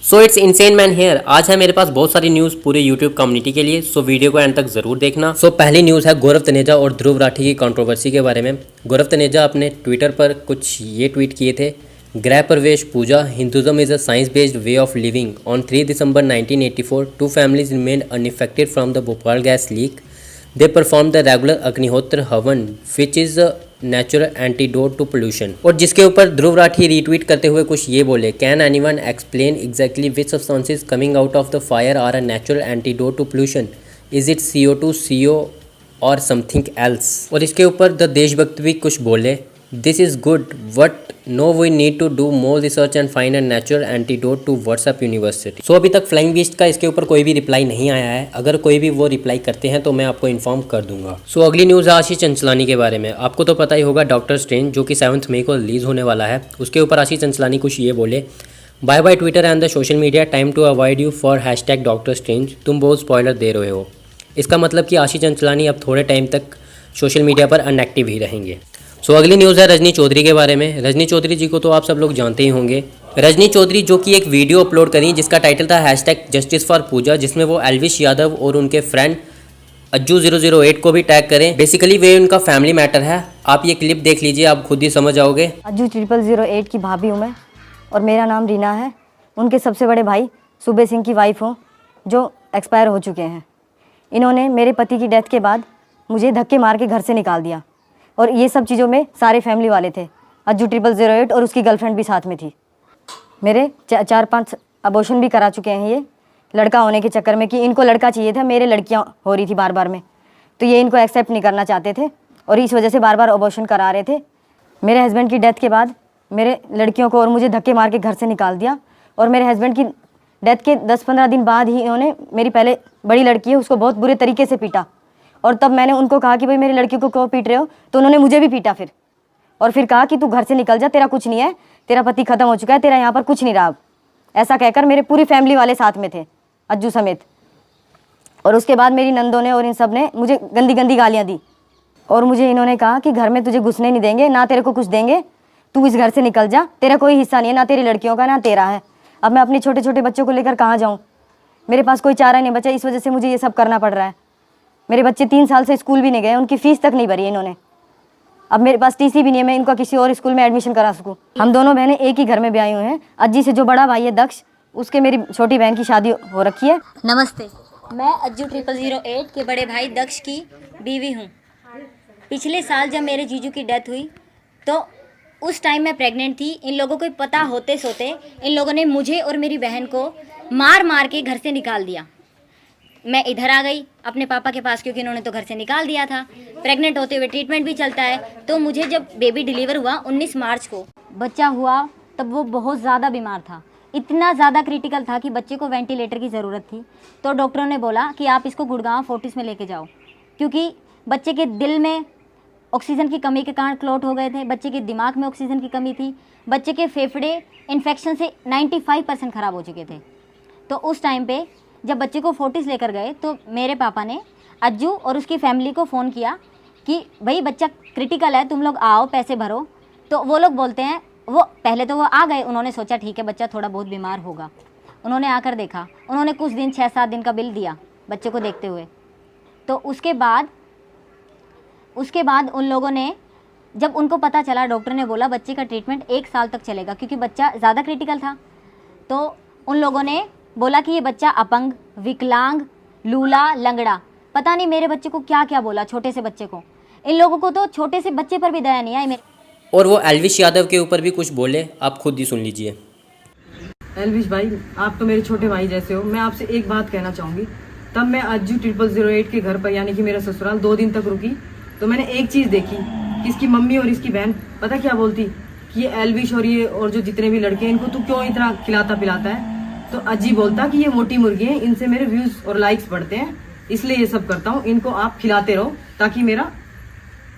So it's insane man here. आज है मेरे पास बहुत सारी न्यूज़ पूरे यूट्यूब कम्युनिटी के लिए, सो वीडियो को एंड तक ज़रूर देखना। सो पहली न्यूज़ है गौरव तनेजा और ध्रुव राठी की कंट्रोवर्सी के बारे में। गौरव तनेजा अपने ट्विटर पर कुछ ये ट्वीट किए थे। गृह प्रवेश पूजा, Hinduism is a science based way of living. On 3 December 1984 2 families remained unaffected from the Bhopal gas leak. They performed the regular अग्निहोत्र हवन which is a natural antidote to pollution। और जिसके ऊपर ध्रुव राठी रीट्वीट करते हुए कुछ ये बोले, can anyone explain exactly which substances coming out of the fire are a natural antidote to pollution? Is it CO2, CO और समथिंग एल्स? और इसके ऊपर द देशभक्त भी कुछ बोले, this is good but no we need to do more research and find a natural antidote to WhatsApp university. So अभी तक फ्लाइंग बीस्ट का इसके ऊपर कोई भी रिप्लाई नहीं आया है। अगर कोई भी वो रिप्लाई करते हैं तो मैं आपको इन्फॉर्म कर दूंगा। सो अगली न्यूज़ है आशीष चंचलानी के बारे में। आपको तो पता ही होगा डॉक्टर स्ट्रेंज जो कि 7 मई को रिलीज़ होने वाला है, उसके ऊपर आशीष चंचलानी कुछ ये बोले, bye bye Twitter and the social media, time to avoid you for hashtag doctor strange. तुम बहुत स्पॉइलर दे रहे हो। इसका मतलब कि आशीष चंचलानी अब थोड़े टाइम तक सोशल मीडिया पर अनएक्टिव ही रहेंगे। सो अगली न्यूज़ है रजनी चौधरी के बारे में। रजनी चौधरी जी को तो आप सब लोग जानते ही होंगे। रजनी चौधरी जो कि एक वीडियो अपलोड करी जिसका टाइटल था हैशटैग जस्टिस फॉर पूजा, जिसमें वो एल्विश यादव और उनके फ्रेंड अज्जू 008 को भी टैग करें। बेसिकली वे उनका फैमिली मैटर है। आप ये क्लिप देख लीजिए, आप खुद ही समझ जाओगे। अज्जू 008 की भाभी हूँ मैं और मेरा नाम रीना है। उनके सबसे बड़े भाई सूबे सिंह की वाइफ हूँ जो एक्सपायर हो चुके हैं। इन्होंने मेरे पति की डेथ के बाद मुझे धक्के मार के घर से निकाल दिया और ये सब चीज़ों में सारे फैमिली वाले थे। अज्जू 008 और उसकी गर्लफ्रेंड भी साथ में थी। मेरे 4-5 अबॉर्शन भी करा चुके हैं ये लड़का होने के चक्कर में कि इनको लड़का चाहिए था, मेरे लड़कियां हो रही थी बार बार में, तो ये इनको एक्सेप्ट नहीं करना चाहते थे और इस वजह से बार बार अबॉर्शन करा रहे थे। मेरे हस्बैंड की डेथ के बाद मेरे लड़कियों को और मुझे धक्के मार के घर से निकाल दिया और मेरे हस्बैंड की डेथ के 10-15 दिन बाद ही इन्होंने मेरी पहले बड़ी लड़की है उसको बहुत बुरे तरीके से पीटा और तब मैंने उनको कहा कि भाई मेरी लड़की को क्यों पीट रहे हो, तो उन्होंने मुझे भी पीटा फिर कहा कि तू घर से निकल जा, तेरा कुछ नहीं है, तेरा पति खत्म हो चुका है, तेरा यहाँ पर कुछ नहीं रहा। ऐसा कहकर मेरे पूरी फैमिली वाले साथ में थे अज्जू समेत। और उसके बाद मेरी नंदों ने और इन सब ने मुझे गंदी गंदी गालियाँ दी और मुझे इन्होंने कहा कि घर में तुझे घुसने नहीं देंगे, ना तेरे को कुछ देंगे, तू इस घर से निकल जा, तेरा कोई हिस्सा नहीं है, ना तेरी लड़कियों का ना तेरा है। अब मैं अपने छोटे छोटे बच्चों को लेकर कहाँ जाऊँ? मेरे पास कोई चारा नहीं बचा, इस वजह से मुझे ये सब करना पड़ रहा है। मेरे बच्चे 3 साल से स्कूल भी नहीं गए, उनकी फ़ीस तक नहीं भरी है इन्होंने। अब मेरे पास TC भी नहीं है, मैं इनका किसी और स्कूल में एडमिशन करा सकूं। हम दोनों बहनें एक ही घर में ब्याही हुए हैं। अज्जी से जो बड़ा भाई है दक्ष, उसके मेरी छोटी बहन की शादी हो रखी है। नमस्ते, मैं अज्जू 008 के बड़े भाई दक्ष की बीवी हूँ। पिछले साल जब मेरे जीजू की डेथ हुई तो उस टाइम मैं प्रेग्नेंट थी। इन लोगों को पता होते सोते इन लोगों ने मुझे और मेरी बहन को मार मार के घर से निकाल दिया। मैं इधर आ गई अपने पापा के पास क्योंकि इन्होंने तो घर से निकाल दिया था। प्रेग्नेंट होते हुए ट्रीटमेंट भी चलता है। तो मुझे जब बेबी डिलीवर हुआ 19 मार्च को बच्चा हुआ, तब वो बहुत ज़्यादा बीमार था, इतना ज़्यादा क्रिटिकल था कि बच्चे को वेंटिलेटर की ज़रूरत थी। तो डॉक्टरों ने बोला कि आप इसको गुड़गांव फोर्टिस में लेके जाओ, क्योंकि बच्चे के दिल में ऑक्सीजन की कमी के कारण क्लॉट हो गए थे, बच्चे के दिमाग में ऑक्सीजन की कमी थी, बच्चे के फेफड़े इन्फेक्शन से 95% ख़राब हो चुके थे। तो उस टाइम पे जब बच्चे को फोर्टिस लेकर गए तो मेरे पापा ने अज्जू और उसकी फैमिली को फ़ोन किया कि भाई बच्चा क्रिटिकल है, तुम लोग आओ, पैसे भरो। तो वो लोग बोलते हैं, वो पहले तो वो आ गए, उन्होंने सोचा ठीक है बच्चा थोड़ा बहुत बीमार होगा। उन्होंने आकर देखा, उन्होंने कुछ दिन 6-7 दिन का बिल दिया बच्चे को देखते हुए। तो उसके बाद उन लोगों ने, जब उनको पता चला, डॉक्टर ने बोला बच्चे का ट्रीटमेंट 1 साल तक चलेगा क्योंकि बच्चा ज़्यादा क्रिटिकल था। तो उन लोगों ने बोला कि ये बच्चा अपंग, विकलांग, लूला, लंगड़ा, पता नहीं मेरे बच्चे को क्या क्या बोला, छोटे से बच्चे को। इन लोगों को तो छोटे से बच्चे पर भी दया नहीं आई। और वो एल्विश यादव के ऊपर भी कुछ बोले, आप खुद ही सुन लीजिए। एल्विश भाई, आप तो मेरे छोटे भाई जैसे हो। मैं आपसे एक बात कहना चाहूँगी। तब मैं अज्जू 008 के घर पर, यानी कि मेरा ससुराल, 2 दिन तक रुकी तो मैंने एक चीज़ देखी कि इसकी मम्मी और इसकी बहन पता क्या बोलती कि ये एल्विश और जो जितने भी लड़के हैं इनको तू क्यों इतना खिलाता पिलाता है? तो अज्जी बोलता कि ये मोटी मुर्गी है, इनसे मेरे व्यूज़ और लाइक्स बढ़ते हैं, इसलिए ये सब करता हूँ, इनको आप खिलाते रहो ताकि मेरा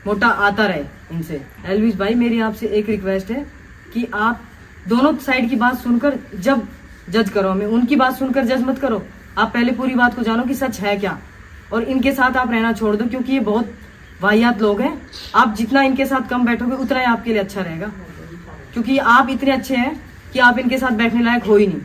मोटा आता रहे इनसे। एल्विश भाई, मेरी आपसे एक रिक्वेस्ट है कि आप दोनों साइड की बात सुनकर जब जज करो, हमें उनकी बात सुनकर जज मत करो। आप पहले पूरी बात को जानो कि सच है क्या, और इनके साथ आप रहना छोड़ दो क्योंकि ये बहुत वाहियात लोग हैं। आप जितना इनके साथ कम बैठोगे उतना ही आपके लिए अच्छा रहेगा, क्योंकि आप इतने अच्छे हैं कि आप इनके साथ बैठने लायक हो ही नहीं।